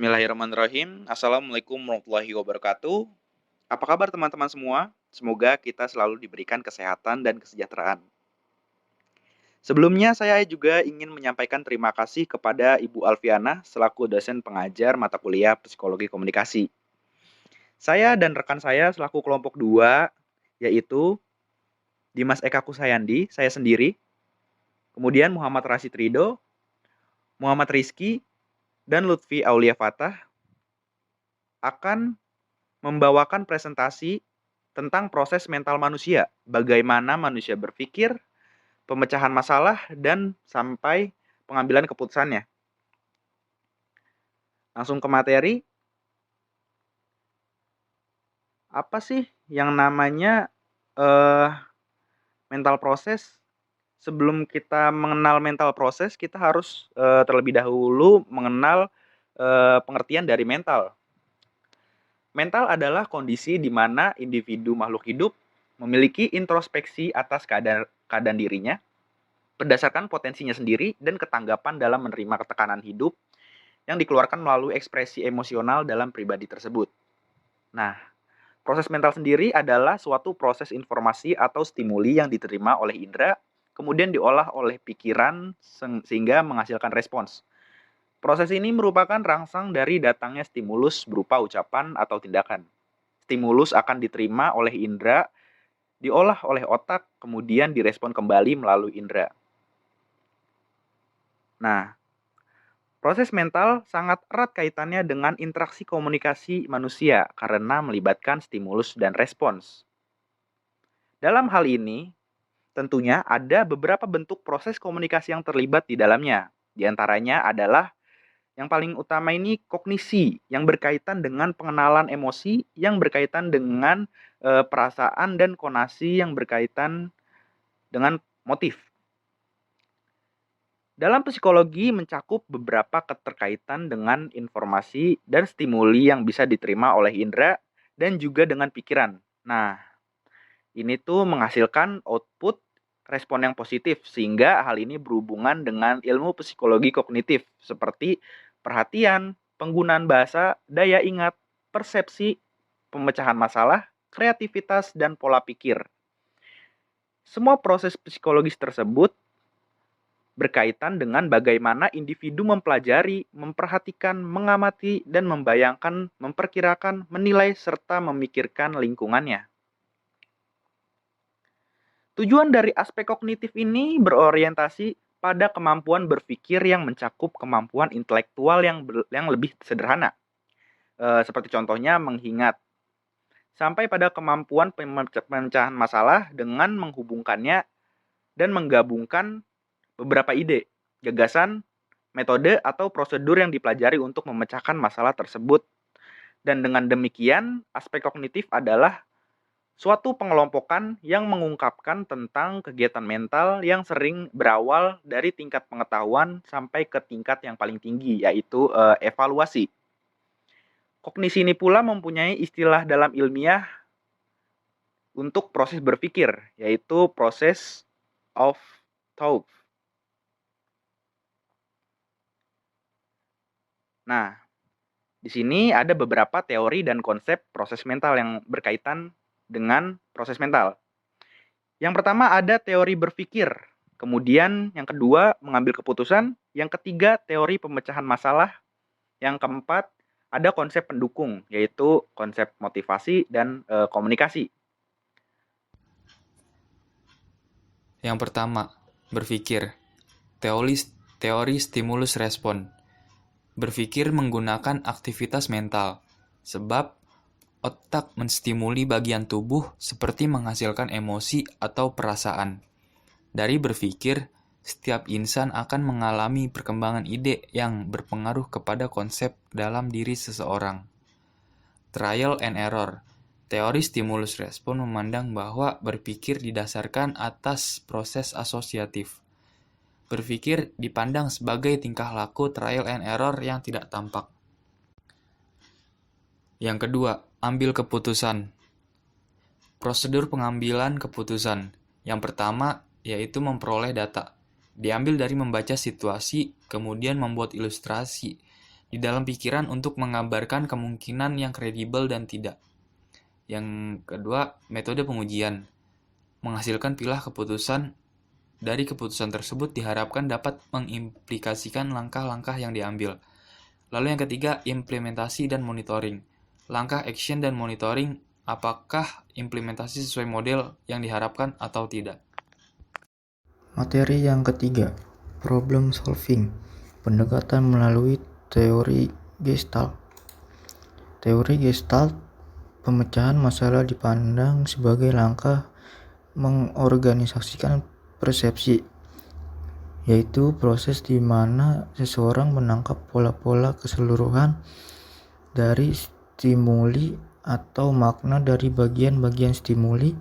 Bismillahirrahmanirrahim. Assalamualaikum warahmatullahi wabarakatuh. Apa kabar teman-teman semua? Semoga kita selalu diberikan kesehatan dan kesejahteraan. Sebelumnya saya juga ingin menyampaikan terima kasih kepada Ibu Alfiana selaku dosen pengajar mata kuliah Psikologi Komunikasi. Saya dan rekan saya selaku kelompok 2 yaitu Dimas Eka Kusayandi, saya sendiri, kemudian Muhammad Rashid Ridho, Muhammad Rizky, dan Lutfi Aulia Fatah akan membawakan presentasi tentang proses mental manusia, bagaimana manusia berpikir, pemecahan masalah, dan sampai pengambilan keputusannya. Langsung ke materi. Apa sih yang namanya mental proses? Sebelum kita mengenal mental proses, kita harus terlebih dahulu mengenal pengertian dari mental. Mental adalah kondisi di mana individu makhluk hidup memiliki introspeksi atas keadaan dirinya, berdasarkan potensinya sendiri dan ketanggapan dalam menerima tekanan hidup yang dikeluarkan melalui ekspresi emosional dalam pribadi tersebut. Nah, proses mental sendiri adalah suatu proses informasi atau stimuli yang diterima oleh indera, kemudian diolah oleh pikiran sehingga menghasilkan respons. Proses ini merupakan rangsang dari datangnya stimulus berupa ucapan atau tindakan. Stimulus akan diterima oleh indera, diolah oleh otak, kemudian direspon kembali melalui indera. Nah, proses mental sangat erat kaitannya dengan interaksi komunikasi manusia karena melibatkan stimulus dan respons. Dalam hal ini, tentunya ada beberapa bentuk proses komunikasi yang terlibat di dalamnya. Di antaranya adalah yang paling utama ini kognisi yang berkaitan dengan pengenalan emosi, yang berkaitan dengan perasaan dan konasi yang berkaitan dengan motif. Dalam psikologi mencakup beberapa keterkaitan dengan informasi dan stimuli yang bisa diterima oleh indera dan juga dengan pikiran. Nah, ini tuh menghasilkan output respon yang positif sehingga hal ini berhubungan dengan ilmu psikologi kognitif seperti perhatian, penggunaan bahasa, daya ingat, persepsi, pemecahan masalah, kreativitas, dan pola pikir. Semua proses psikologis tersebut berkaitan dengan bagaimana individu mempelajari, memperhatikan, mengamati, dan membayangkan, memperkirakan, menilai, serta memikirkan lingkungannya. Tujuan dari aspek kognitif ini berorientasi pada kemampuan berpikir yang mencakup kemampuan intelektual yang lebih sederhana. Seperti contohnya mengingat, sampai pada kemampuan pemecahan masalah dengan menghubungkannya dan menggabungkan beberapa ide, gagasan, metode, atau prosedur yang dipelajari untuk memecahkan masalah tersebut. Dan dengan demikian, aspek kognitif adalah suatu pengelompokan yang mengungkapkan tentang kegiatan mental yang sering berawal dari tingkat pengetahuan sampai ke tingkat yang paling tinggi, yaitu evaluasi. Kognisi ini pula mempunyai istilah dalam ilmiah untuk proses berpikir, yaitu process of thought. Nah, di sini ada beberapa teori dan konsep proses mental yang berkaitan dengan proses mental. Yang pertama ada teori berpikir, kemudian yang kedua mengambil keputusan, yang ketiga teori pemecahan masalah, yang keempat ada konsep pendukung, yaitu konsep motivasi dan komunikasi. Yang pertama, berpikir. Teori stimulus respon. Berpikir menggunakan aktivitas mental, sebab otak menstimuli bagian tubuh seperti menghasilkan emosi atau perasaan. Dari berpikir, setiap insan akan mengalami perkembangan ide yang berpengaruh kepada konsep dalam diri seseorang. Trial and error. Teori stimulus respon memandang bahwa berpikir didasarkan atas proses asosiatif. Berpikir dipandang sebagai tingkah laku trial and error yang tidak tampak. Yang kedua, ambil keputusan. Prosedur pengambilan keputusan. Yang pertama, yaitu memperoleh data. Diambil dari membaca situasi, kemudian membuat ilustrasi, di dalam pikiran untuk mengabarkan kemungkinan yang kredibel dan tidak. Yang kedua, metode pengujian. Menghasilkan pilah keputusan. Dari keputusan tersebut diharapkan dapat mengimplikasikan langkah-langkah yang diambil. Lalu yang ketiga, implementasi dan monitoring. Langkah action dan monitoring, apakah implementasi sesuai model yang diharapkan atau tidak. Materi yang ketiga, problem solving. Pendekatan melalui teori Gestalt. Teori Gestalt, pemecahan masalah dipandang sebagai langkah mengorganisasikan persepsi, yaitu proses di mana seseorang menangkap pola-pola keseluruhan dari stimuli atau makna dari bagian-bagian stimuli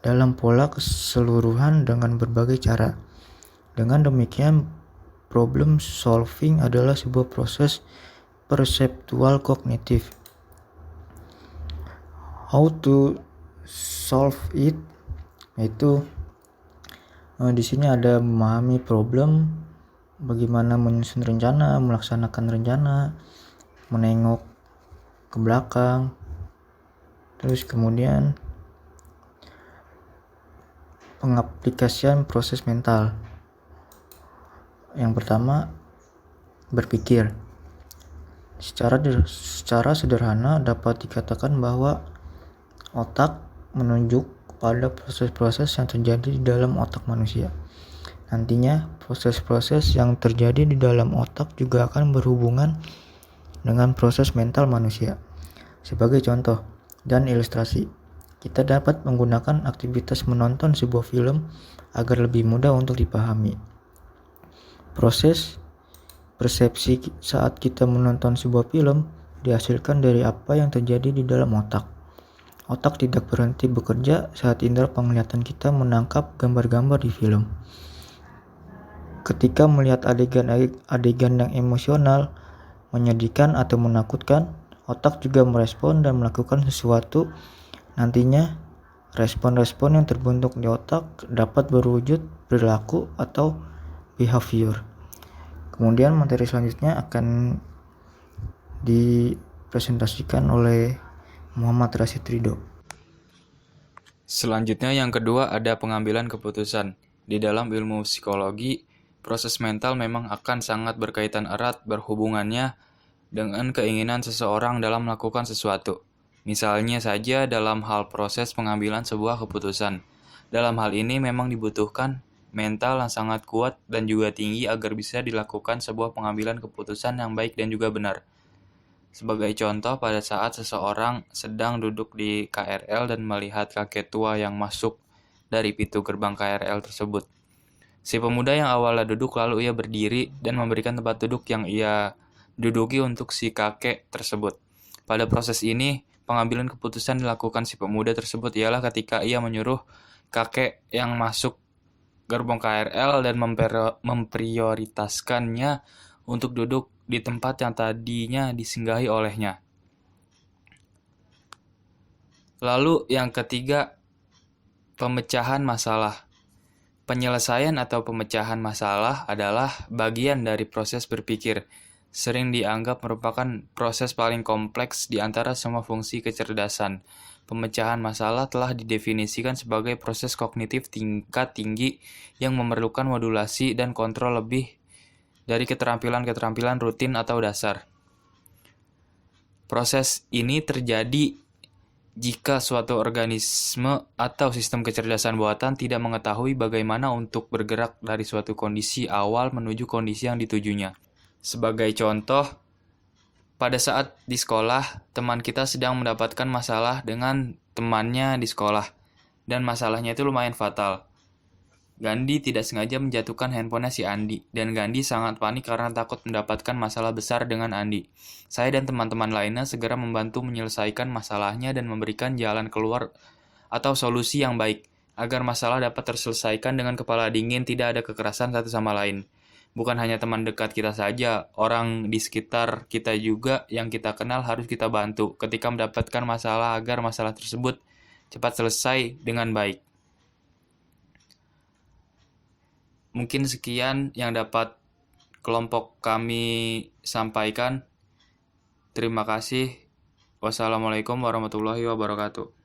dalam pola keseluruhan dengan berbagai cara. Dengan demikian, problem solving adalah sebuah proses perseptual kognitif. How to solve it, yaitu di sini ada memahami problem, bagaimana menyusun rencana, melaksanakan rencana, menengok ke belakang, terus kemudian pengaplikasian proses mental. Yang pertama, berpikir. Secara sederhana dapat dikatakan bahwa otak menunjuk pada proses-proses yang terjadi di dalam otak manusia. Nantinya, proses-proses yang terjadi di dalam otak juga akan berhubungan dengan proses mental manusia. Sebagai contoh dan ilustrasi, kita dapat menggunakan aktivitas menonton sebuah film agar lebih mudah untuk dipahami. Proses persepsi saat kita menonton sebuah film dihasilkan dari apa yang terjadi di dalam otak. Otak tidak berhenti bekerja saat indera penglihatan kita menangkap gambar-gambar di film. Ketika melihat adegan yang emosional, menyedihkan atau menakutkan, otak juga merespon dan melakukan sesuatu. Nantinya, respon-respon yang terbentuk di otak dapat berwujud perilaku atau behavior. Kemudian materi selanjutnya akan dipresentasikan oleh Muhammad Rashid Ridho. Selanjutnya yang kedua ada pengambilan keputusan. Di dalam ilmu psikologi, proses mental memang akan sangat berkaitan erat berhubungannya dengan keinginan seseorang dalam melakukan sesuatu. Misalnya saja dalam hal proses pengambilan sebuah keputusan. Dalam hal ini memang dibutuhkan mental yang sangat kuat dan juga tinggi agar bisa dilakukan sebuah pengambilan keputusan yang baik dan juga benar. Sebagai contoh, pada saat seseorang sedang duduk di KRL dan melihat kakek tua yang masuk dari pintu gerbang KRL tersebut. Si pemuda yang awalnya duduk lalu ia berdiri dan memberikan tempat duduk yang ia duduki untuk si kakek tersebut. Pada proses ini, pengambilan keputusan dilakukan si pemuda tersebut ialah ketika ia menyuruh kakek yang masuk gerbong KRL dan memprioritaskannya untuk duduk di tempat yang tadinya disinggahi olehnya. Lalu yang ketiga, pemecahan masalah. Penyelesaian atau pemecahan masalah adalah bagian dari proses berpikir. Sering dianggap merupakan proses paling kompleks di antara semua fungsi kecerdasan. Pemecahan masalah telah didefinisikan sebagai proses kognitif tingkat tinggi yang memerlukan modulasi dan kontrol lebih dari keterampilan-keterampilan rutin atau dasar. Proses ini terjadi jika suatu organisme atau sistem kecerdasan buatan tidak mengetahui bagaimana untuk bergerak dari suatu kondisi awal menuju kondisi yang ditujunya. Sebagai contoh, pada saat di sekolah, teman kita sedang mendapatkan masalah dengan temannya di sekolah, dan masalahnya itu lumayan fatal. Gandhi tidak sengaja menjatuhkan handphonenya si Andi, dan Gandhi sangat panik karena takut mendapatkan masalah besar dengan Andi. Saya dan teman-teman lainnya segera membantu menyelesaikan masalahnya dan memberikan jalan keluar atau solusi yang baik, agar masalah dapat terselesaikan dengan kepala dingin, tidak ada kekerasan satu sama lain. Bukan hanya teman dekat kita saja, orang di sekitar kita juga yang kita kenal harus kita bantu ketika mendapatkan masalah agar masalah tersebut cepat selesai dengan baik. Mungkin sekian yang dapat kelompok kami sampaikan. Terima kasih. Wassalamualaikum warahmatullahi wabarakatuh.